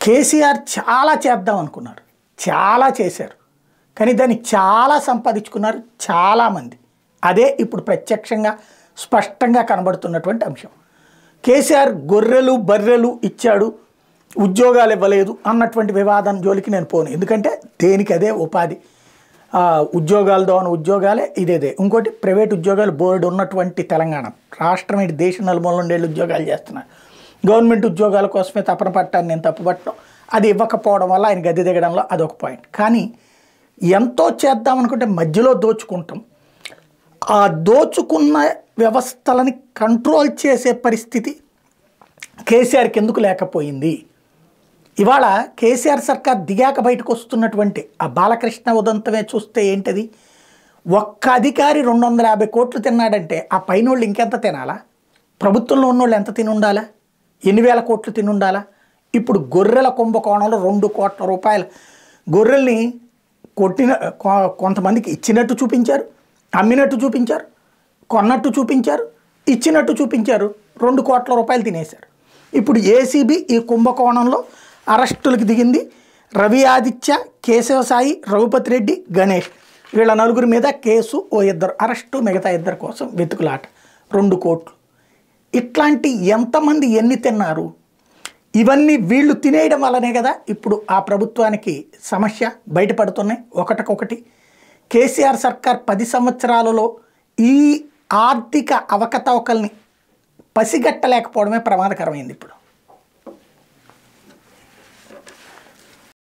కేసీఆర్ చాలా చేద్దాం అనుకున్నారు, చాలా చేశారు, కానీ దాన్ని చాలా సంపాదించుకున్నారు చాలామంది. అదే ఇప్పుడు ప్రత్యక్షంగా స్పష్టంగా కనబడుతున్నటువంటి అంశం. కేసీఆర్ గొర్రెలు బర్రెలు ఇచ్చాడు, ఉద్యోగాలు ఇవ్వలేదు అన్నటువంటి వివాదం జోలికి నేను పోను. ఎందుకంటే దేనికి అదే ఉపాధి. ఉద్యోగాలతో అని ఉద్యోగాలే ఇదేదే. ఇంకోటి ప్రైవేట్ ఉద్యోగాలు బోర్డు ఉన్నటువంటి తెలంగాణ రాష్ట్రం ఏంటి, దేశం నలుమూల ఉండేళ్ళు ఉద్యోగాలు చేస్తున్నారు. గవర్నమెంట్ ఉద్యోగాల కోసమే తపన పట్టాన్ని నేను తప్పుపట్టడం, అది ఇవ్వకపోవడం వల్ల ఆయన గద్దె దిగడంలో అదొక పాయింట్. కానీ ఎంతో చేద్దామనుకుంటే మధ్యలో దోచుకుంటాం. ఆ దోచుకున్న వ్యవస్థలని కంట్రోల్ చేసే పరిస్థితి కేసీఆర్కి ఎందుకు లేకపోయింది? ఇవాళ కేసీఆర్ సర్కార్ దిగాక బయటకు వస్తున్నటువంటి ఆ బాలకృష్ణ ఉదంతమే చూస్తే ఏంటది, ఒక్క అధికారి 250 కోట్లు తిన్నాడంటే ఆ పైనోళ్ళు ఇంకెంత తినాలా? ప్రభుత్వంలో ఉన్నోళ్ళు ఎంత తిని ఉండాలా? ఎన్ని వేల కోట్లు తిని ఉండాలా? ఇప్పుడు గొర్రెల కుంభకోణంలో 2 కోట్ల రూపాయలు గొర్రెల్ని కొట్టిన కొంతమందికి ఇచ్చినట్టు చూపించారు, అమ్మినట్టు చూపించారు, కొన్నట్టు చూపించారు, ఇచ్చినట్టు చూపించారు, 2 కోట్ల రూపాయలు తినేశారు. ఇప్పుడు ఏసీబీ ఈ కుంభకోణంలో అరెస్టులకు దిగింది. రవి ఆదిత్య, కేశవసాయి, రఘుపతి రెడ్డి, గణేష్ వీళ్ళ 4 మీద కేసు, ఓ 2 అరెస్టు, మిగతా 2 కోసం వెతుకులాట. 2 కోట్లు. ఇట్లాంటి ఎంతమంది ఎన్ని తిన్నారు? ఇవన్నీ వీళ్ళు తినేయడం వల్లనే కదా ఇప్పుడు ఆ ప్రభుత్వానికి సమస్య బయటపడుతున్నాయి ఒకటికొకటి. కేసీఆర్ సర్కార్ 10 సంవత్సరాలలో ఈ ఆర్థిక అవకతవకల్ని పసిగట్టలేకపోవడమే ప్రమాదకరమైంది ఇప్పుడు.